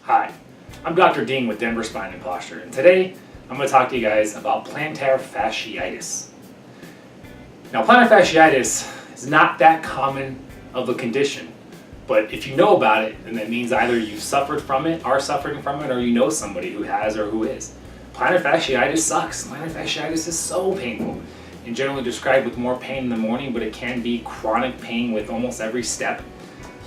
Hi, I'm Dr. Dean with Denver Spinal and Posture, and today I'm going to talk to you guys about plantar fasciitis. Now, plantar fasciitis is not that common of a condition, but if you know about it, then that means either you've suffered from it, are suffering from it, or you know somebody who has or who is. Plantar fasciitis sucks. Plantar fasciitis is so painful and generally described with more pain in the morning, but it can be chronic pain with almost every step.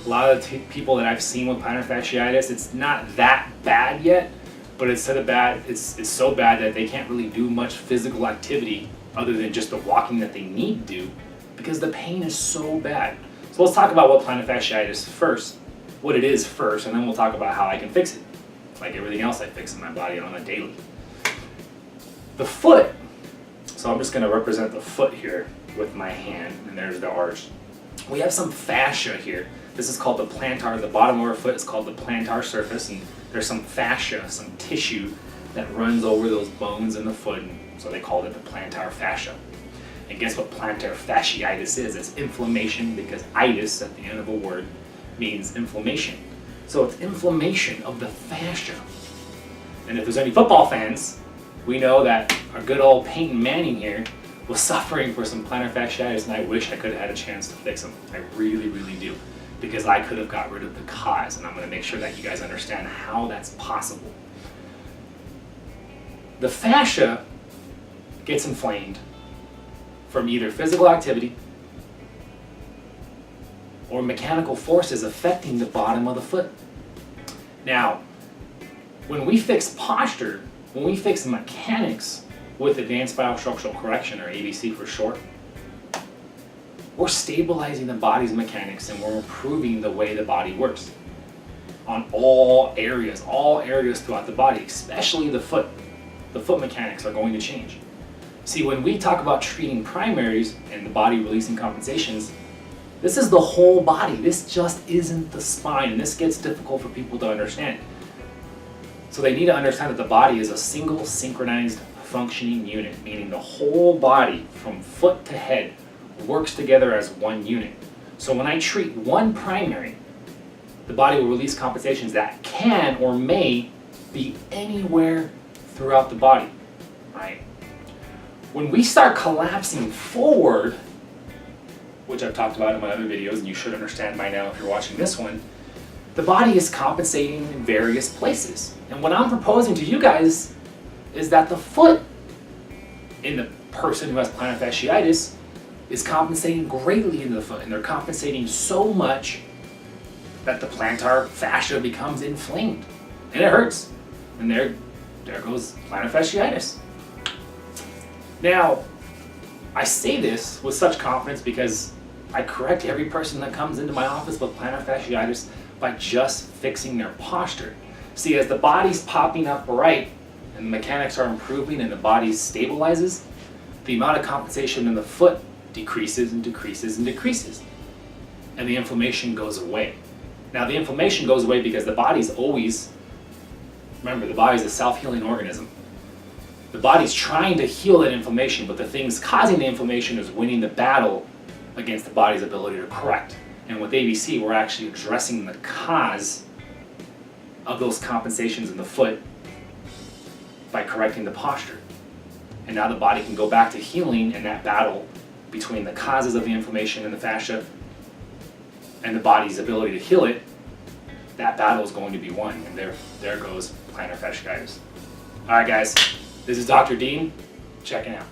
A lot of people that I've seen with plantar fasciitis, it's not that bad yet, but it's so bad that they can't really do much physical activity other than just the walking that they need to do because the pain is so bad. So let's talk about what plantar fasciitis first, what it is first, and then we'll talk about how I can fix it, like everything else I fix in my body on a daily. The foot, so I'm just going to represent the foot here with my hand, and there's the arch. We have some fascia here. This is called the plantar, the bottom of our foot is called the plantar surface, and there's some fascia, some tissue that runs over those bones in the foot, and so they called it the plantar fascia. And guess what plantar fasciitis is? It's inflammation, because itis at the end of a word means inflammation. So it's inflammation of the fascia. And if there's any football fans, we know that our good old Peyton Manning here was suffering for some plantar fasciitis, and I wish I could have had a chance to fix him. I really, really do. Because I could have got rid of the cause, and I'm going to make sure that you guys understand how that's possible. The fascia gets inflamed from either physical activity or mechanical forces affecting the bottom of the foot. Now, when we fix posture, when we fix mechanics with Advanced Biostructural Correction, or ABC for short, we're stabilizing the body's mechanics and we're improving the way the body works on all areas throughout the body, especially the foot. The foot mechanics are going to change. See, when we talk about treating primaries and the body releasing compensations, this is the whole body. This just isn't the spine, and this gets difficult for people to understand. So they need to understand that the body is a single synchronized functioning unit, meaning the whole body from foot to head works together as one unit. So when I treat one primary, the body will release compensations that can or may be anywhere throughout the body, right? When we start collapsing forward, which I've talked about in my other videos, and you should understand by now if you're watching this one, the body is compensating in various places. And what I'm proposing to you guys is that the foot in the person who has plantar fasciitis is compensating greatly in the foot, and they're compensating so much that the plantar fascia becomes inflamed, and it hurts. And there goes plantar fasciitis. Now, I say this with such confidence because I correct every person that comes into my office with plantar fasciitis by just fixing their posture. See, as the body's popping up right, and the mechanics are improving, and the body stabilizes, the amount of compensation in the foot decreases and decreases and decreases, and the inflammation goes away. Now, the inflammation goes away because the body's always, remember, the body's a self-healing organism. The body's trying to heal that inflammation, but the things causing the inflammation is winning the battle against the body's ability to correct. And with ABC, we're actually addressing the cause of those compensations in the foot by correcting the posture. And now the body can go back to healing, in that battle between the causes of the inflammation in the fascia and the body's ability to heal it. That battle is going to be won, and there goes plantar fasciitis. All right, guys, this is Dr. Dean, checking out.